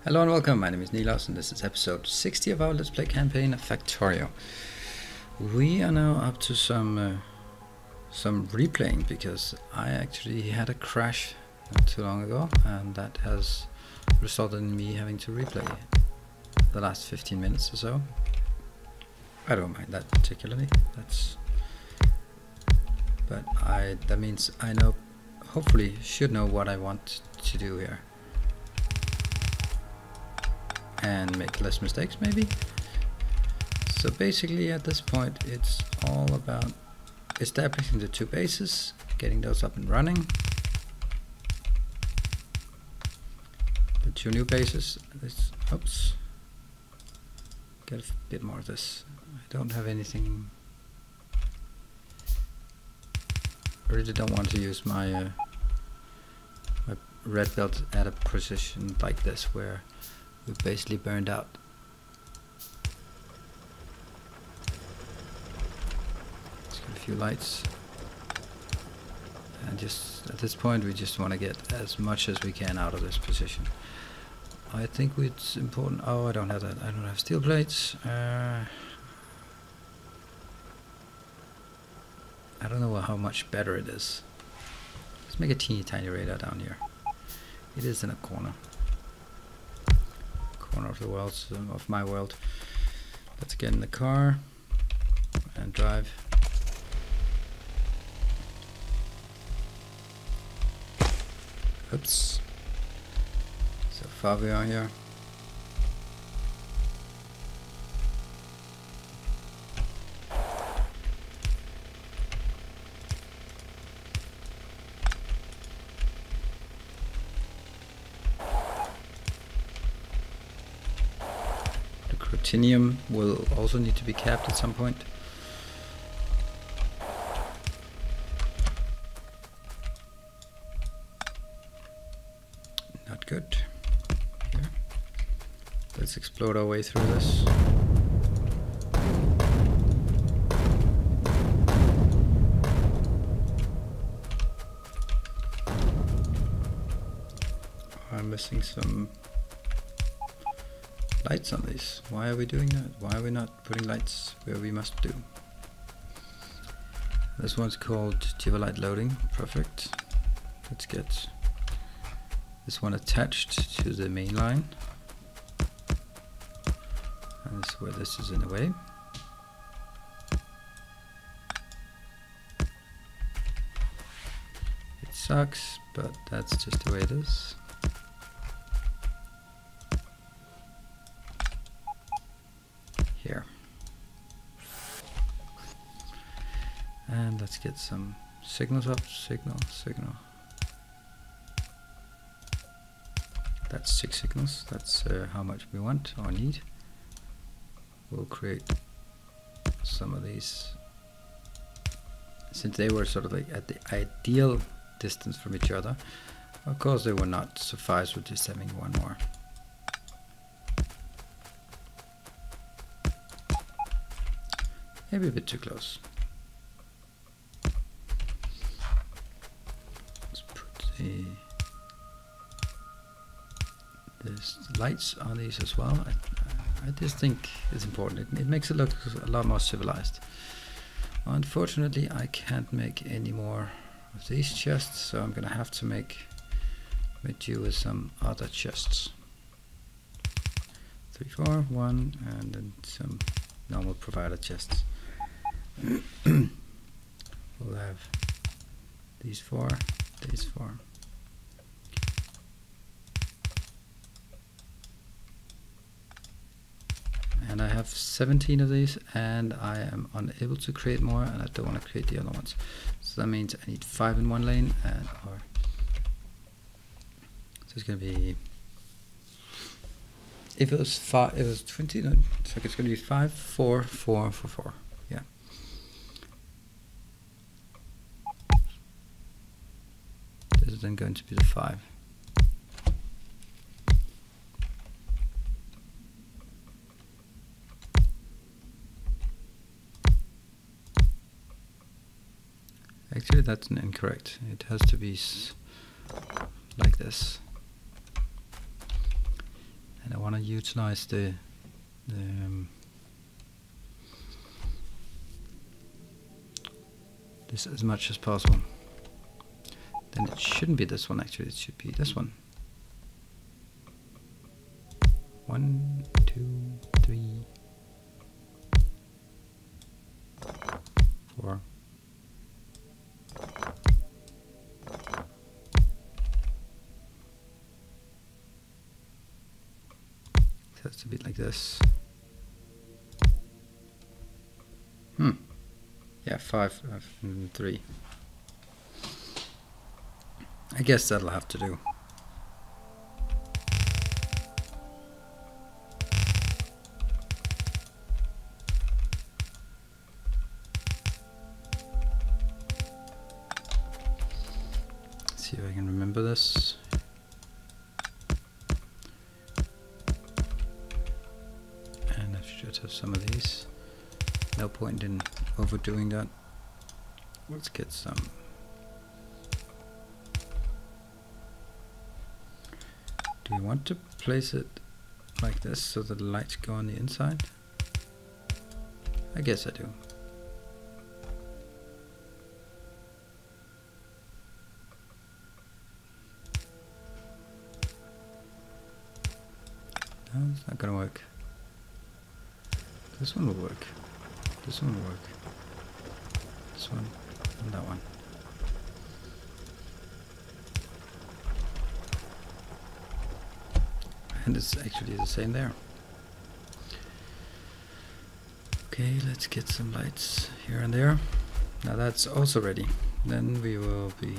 Hello and welcome, my name is Nilos and this is episode 60 of our Let's Play campaign of Factorio. We are now up to some replaying because I actually had a crash not too long ago and that has resulted in me having to replay the last 15 minutes or so. I don't mind that particularly, that means I know, hopefully should know what I want to do here. And make less mistakes maybe. So basically at this point it's all about establishing the two bases, getting those up and running. The two new bases, oops, get a bit more of this. I don't have anything, I really don't want to use my my red belt at a position like this where we're basically burned out. Let's get a few lights. And just at this point we just want to get as much as we can out of this position. I think it's important. Oh, I don't have that. I don't have steel plates. I don't know how much better it is. Let's make a teeny tiny radar down here. It is in a corner of the world, of my world. Let's get in the car and drive. Oops. So far we are here. Platinum will also need to be capped at some point. Not good. Here. Let's explode our way through this. I'm missing some lights on these. Why are we doing that? Why are we not putting lights where we must do? This one's called Jivolite loading. Perfect. Let's get this one attached to the main line. And this is where this is in the way. It sucks, but that's just the way it is. Here. And let's get some signals up. Signal. That's 6 signals. That's how much we want or need. We'll create some of these. Since they were sort of like at the ideal distance from each other, of course they will not suffice with just having one more. Maybe a bit too close. Let's put there's lights on these as well. I just think it's important. It makes it look a lot more civilized. Unfortunately, I can't make any more of these chests, so I'm gonna have to make do with some other chests. 3, 4, 1, and then some normal provider chests. We'll have these 4, these 4. And I have 17 of these and I am unable to create more and I don't want to create the other ones. So that means I need 5 in one lane and so it's going to be, if it was 5, it was 20, no, so it's going to be 5, 4, 4, 4, 4. Yeah. This is then going to be the 5. Actually, that's incorrect. It has to be like this. want to utilize the this as much as possible. Then it shouldn't be this one, actually, it should be this one. 1, 2, 3, 4. That's a bit like this. Yeah, 5 and 3. I guess that'll have to do. See if I can remember this. And I should have some of these. No point in overdoing that. Let's get some. Do you want to place it like this so that the lights go on the inside? I guess I do. No, it's not gonna work. This one will work. This one will work. This one and that one. And it's actually the same there. Okay, let's get some lights here and there. Now that's also ready. Then we will be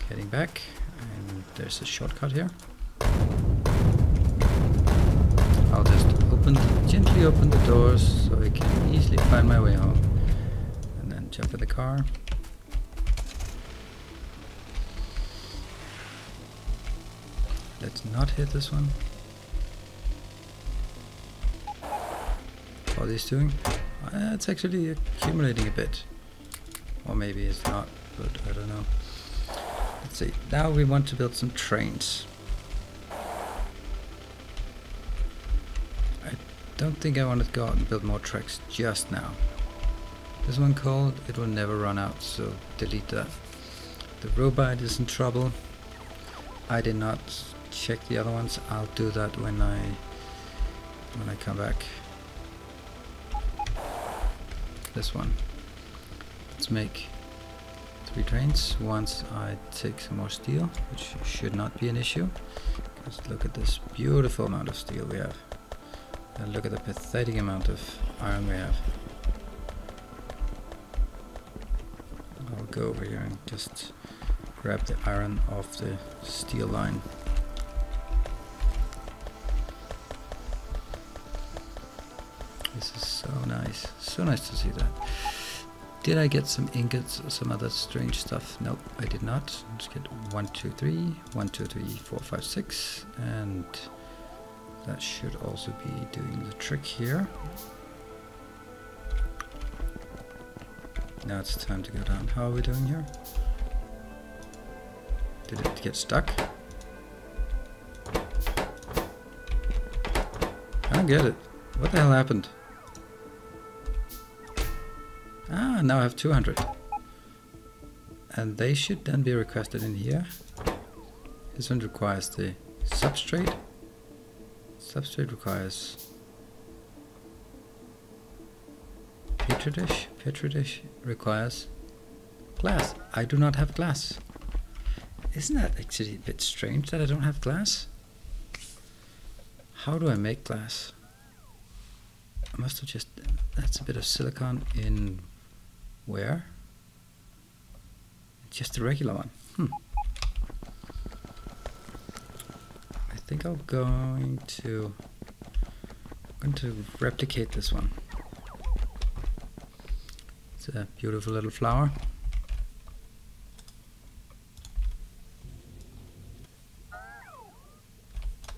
heading back, and there's a shortcut here. I'll just gently open the doors so I can easily find my way home. And then jump in the car. Let's not hit this one. What are these doing? It's actually accumulating a bit. Or maybe it's not, but I don't know. Let's see. Now we want to build some trains. I don't think I want to go out and build more tracks just now. This one cold, it will never run out, so delete that. The robot is in trouble. I did not check the other ones. I'll do that when I come back. This one. Let's make 3 trains once I take some more steel, which should not be an issue. Because look at this beautiful amount of steel we have. And look at the pathetic amount of iron we have. I'll go over here and just grab the iron off the steel line. This is so nice. So nice to see that. Did I get some ingots or some other strange stuff? Nope, I did not. Let's get 1, 2, 3, 1, 2, 3, 4, 5, 6, and that should also be doing the trick here. Now it's time to go down. How are we doing here? Did it get stuck? I don't get it. What the hell happened? Ah, now I have 200. And they should then be requested in here. This one requires the substrate. Substrate requires petri dish. Petri dish requires glass. I do not have glass. Isn't that actually a bit strange that I don't have glass? How do I make glass? I must have just... That's a bit of silicon in... Where? Just the regular one. I think I'm going to replicate this one. It's a beautiful little flower.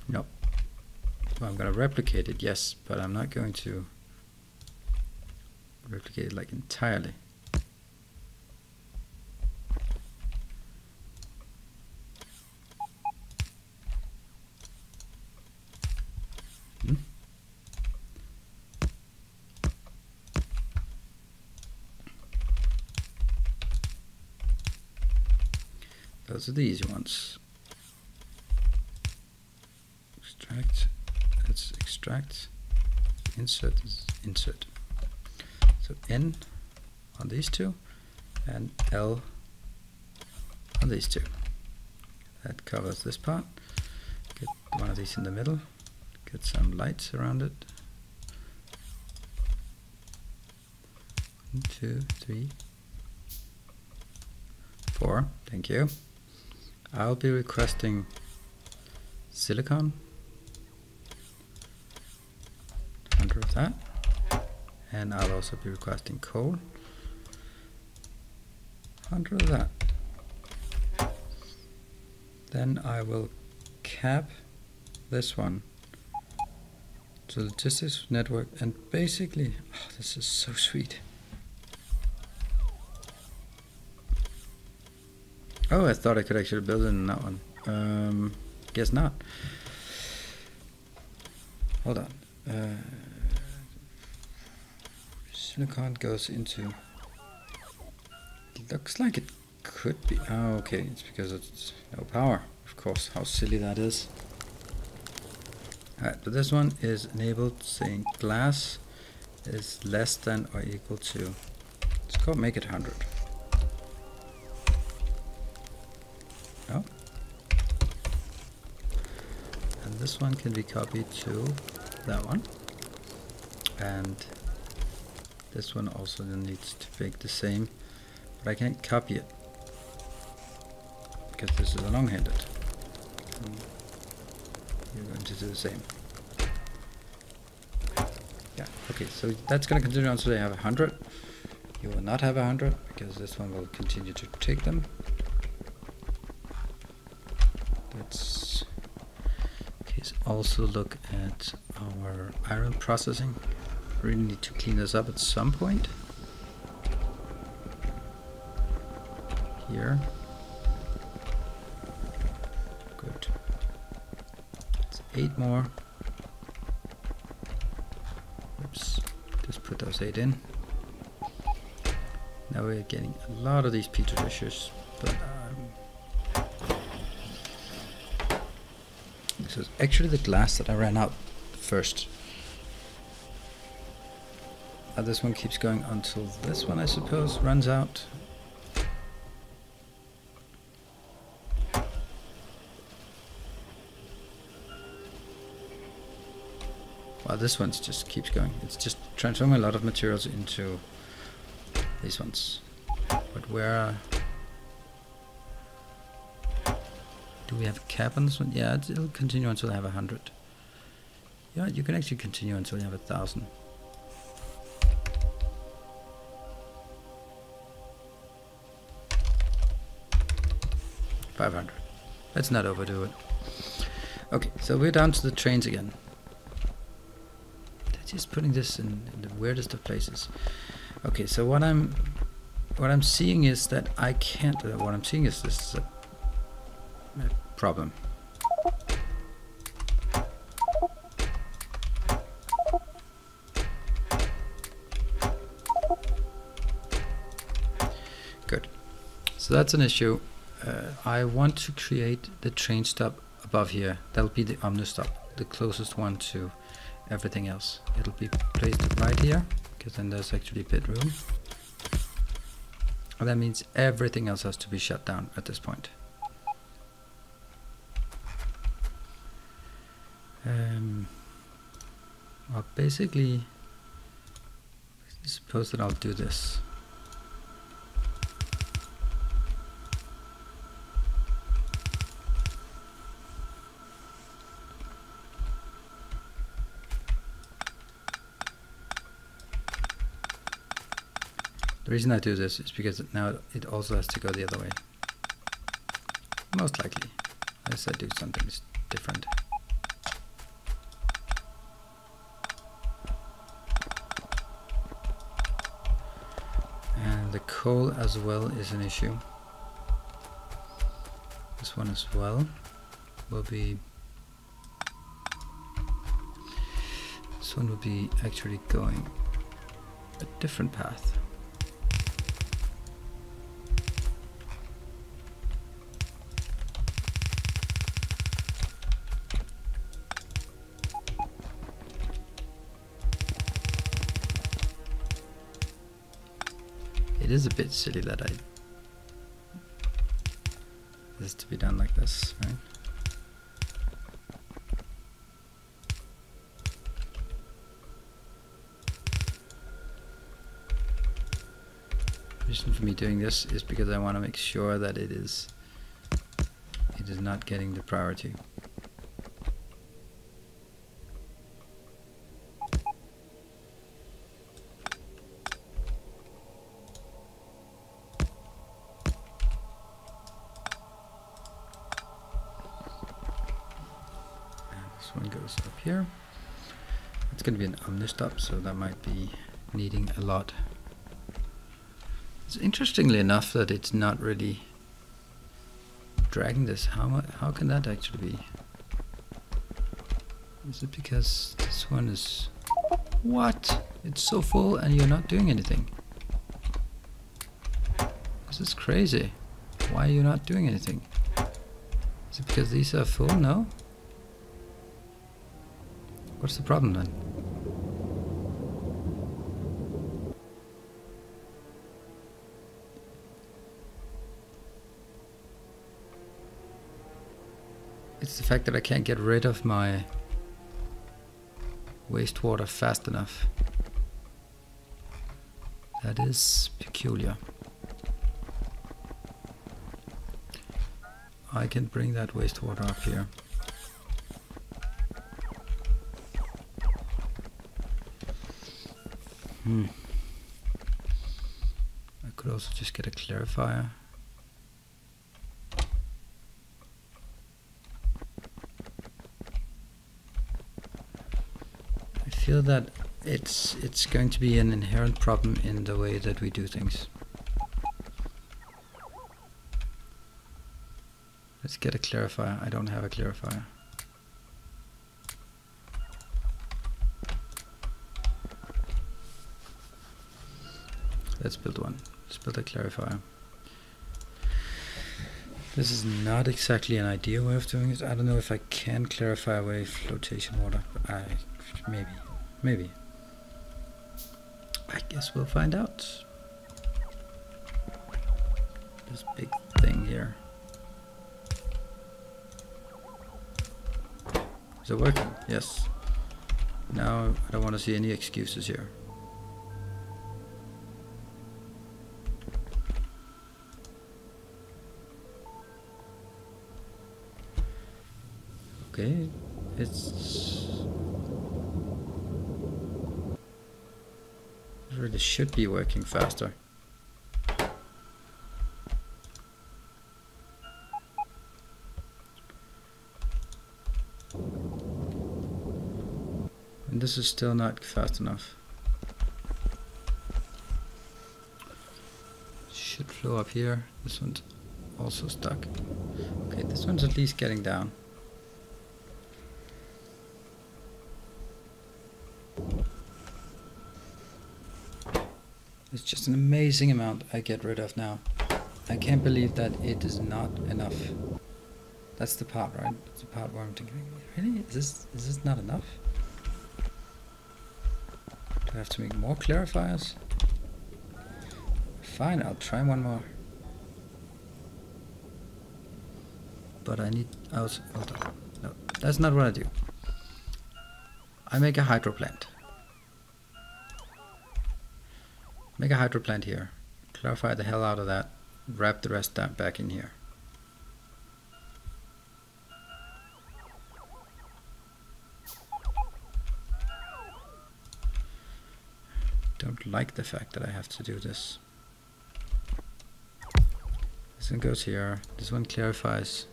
Nope. Well, I'm going to replicate it, yes, but I'm not going to replicate it like entirely. Those are the easy ones. Extract, let's extract, insert, insert. So N on these two and L on these two. That covers this part. Get one of these in the middle, get some lights around it. 1, 2, 3, 4, thank you. I'll be requesting silicon, 100 of that, and I'll also be requesting coal, 100 of that. Then I will cap this one to logistics network, and basically, oh, this is so sweet. Oh, I thought I could actually build it in that one. Guess not. Hold on. Silicon goes into. It looks like it could be. Oh, okay. It's because it's no power. Of course, how silly that is. Alright, but this one is enabled, saying glass is less than or equal to. Let's go make it 100. Oh. And this one can be copied to that one. And this one also then needs to make the same, but I can't copy it because this is a long-handed. You're going to do the same. Yeah, okay, so that's going to continue on, so they have 100. You will not have 100 because this one will continue to take them. Let's also look at our iron processing. Really need to clean this up at some point. Here. Good. It's 8 more. Oops. Just put those 8 in. Now we're getting a lot of these petri dishes, but this is actually the glass that I ran out first. This one keeps going until this one, I suppose, runs out. Well, this one just keeps going. It's just transforming a lot of materials into these ones. But where do we have a cap on this one? Yeah, it'll continue until I have 100. Yeah, you can actually continue until you have 1,000. 500. Let's not overdo it. Okay, so we're down to the trains again. They're just putting this in the weirdest of places. Okay, so what I'm seeing is that I can't. What I'm seeing is this is a problem. Good. So that's an issue. I want to create the train stop above here. That'll be the omni stop, the closest one to everything else. It'll be placed right here, because then there's actually a bit room. And that means everything else has to be shut down at this point. Well, basically, suppose that I'll do this. The reason I do this is because now it also has to go the other way. Most likely, unless I do something different. And the coal as well is an issue. This one as well will be. This one would be actually going a different path. It is a bit silly that this to be done like this, right? The reason for me doing this is because I want to make sure that it is not getting the priority. One goes up here. It's going to be an omni-stop, so that might be needing a lot. It's interestingly enough that it's not really dragging this. How can that actually be? Is it because this one is... What? It's so full and you're not doing anything. This is crazy. Why are you not doing anything? Is it because these are full? No? What's the problem then? It's the fact that I can't get rid of my wastewater fast enough. That is peculiar. I can bring that wastewater up here. I could also just get a clarifier. I feel that it's going to be an inherent problem in the way that we do things. Let's get a clarifier. I don't have a clarifier. Let's build one. Let's build a clarifier. This is not exactly an ideal way of doing it. I don't know if I can clarify away flotation water, but maybe. I guess we'll find out. This big thing here. Is it working? Yes. Now I don't want to see any excuses here. Okay, it really should be working faster. And this is still not fast enough. Should flow up here. This one's also stuck. Okay, this one's at least getting down. It's just an amazing amount I get rid of now. I can't believe that it is not enough. That's the part, right? That's the part where I'm thinking, really? Is this not enough? Do I have to make more clarifiers? Fine, I'll try one more. But I need... hold on. No, that's not what I do. I make a hydro plant. Make a hydro plant here, clarify the hell out of that, wrap the rest back in here. Don't like the fact that I have to do this. This one goes here, this one clarifies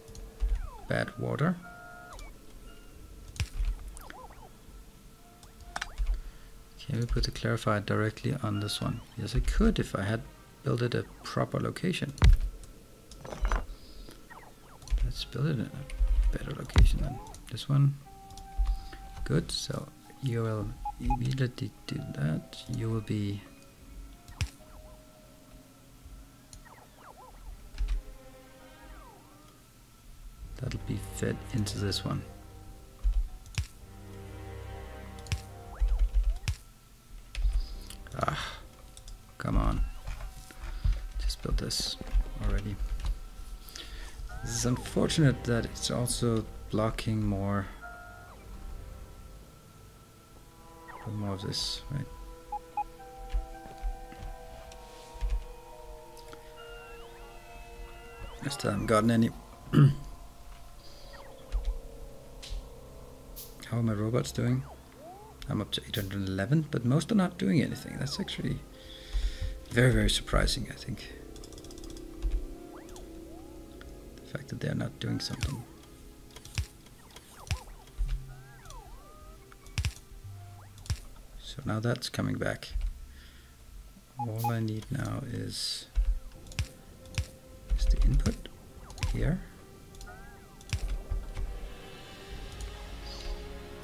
bad water. Can we put the clarifier directly on this one? Yes, I could if I had built it a proper location. Let's build it in a better location than this one. Good, so you will immediately do that. You will be that'll be fed into this one. Ah, come on. Just build this already. This is unfortunate that it's also blocking more of this, right? I still haven't gotten any. How are my robots doing? I'm up to 811, but most are not doing anything. That's actually very, very surprising, I think. The fact that they're not doing something. So now that's coming back. All I need now is the input here.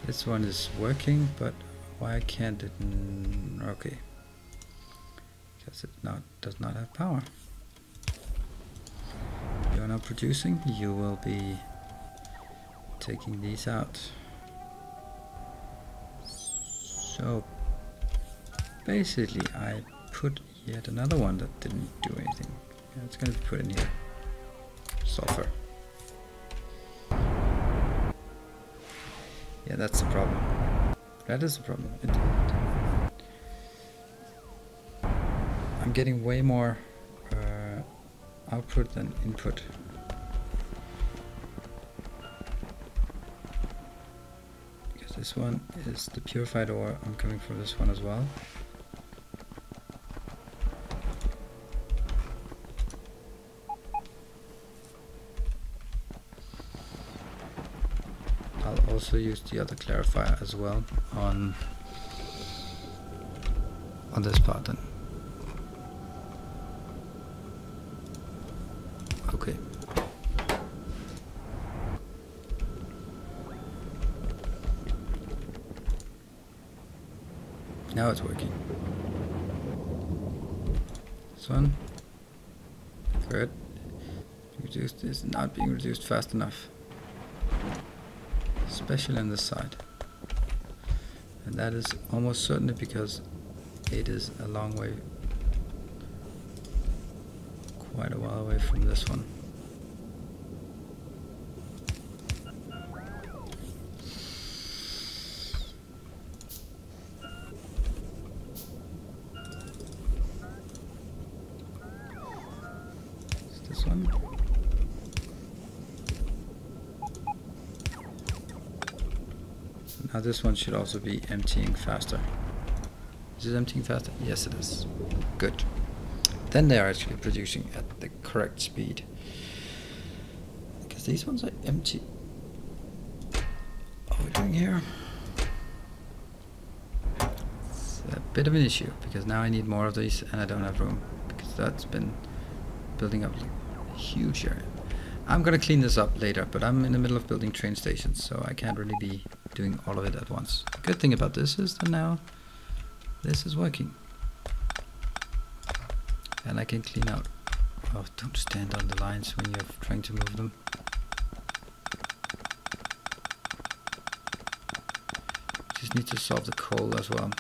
This one is working, but why can't it? Okay, because it does not have power. You are now producing. You will be taking these out. So basically, I put yet another one that didn't do anything. Yeah, it's going to be put in here. Sulfur. Yeah, that's the problem. That is the problem. I'm getting way more output than input. Because this one is the purified ore. I'm coming from this one as well. Also use the other clarifier as well on this part then. Okay. Now it's working. This one. Good. Reduced is not being reduced fast enough. Especially on this side, and that is almost certainly because it is a long way, quite a while away from this one. Is this one? Now this one should also be emptying faster. Is it emptying faster? Yes, it is. Good. Then they are actually producing at the correct speed. Because these ones are empty. What are we doing here? It's a bit of an issue, because now I need more of these and I don't have room. Because that's been building up like a huge area. I'm gonna clean this up later, but I'm in the middle of building train stations, so I can't really be doing all of it at once. The good thing about this is that now this is working. And I can clean out. Oh, don't stand on the lines when you're trying to move them. Just need to solve the coal as well.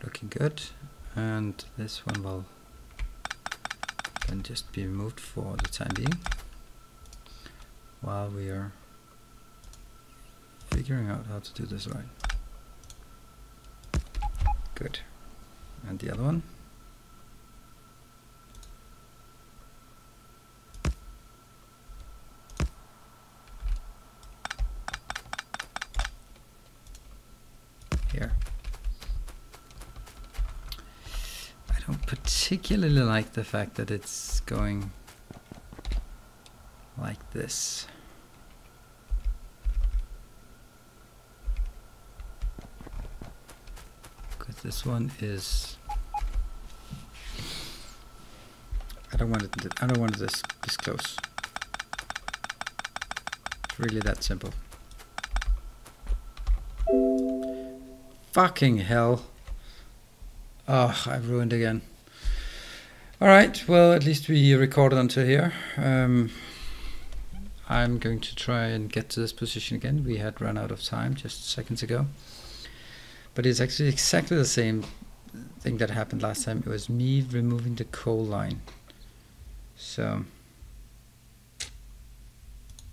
Looking good, and this one will then just be removed for the time being while we are figuring out how to do this right. Good. And the other one. here. I don't particularly like the fact that it's going like this. Because this one is, I don't want it this close. It's really that simple. Fucking hell. Oh, I've ruined again. Alright, well, at least we recorded until here. I'm going to try and get to this position again. We had run out of time just seconds ago. But it's actually exactly the same thing that happened last time. It was me removing the coal line. So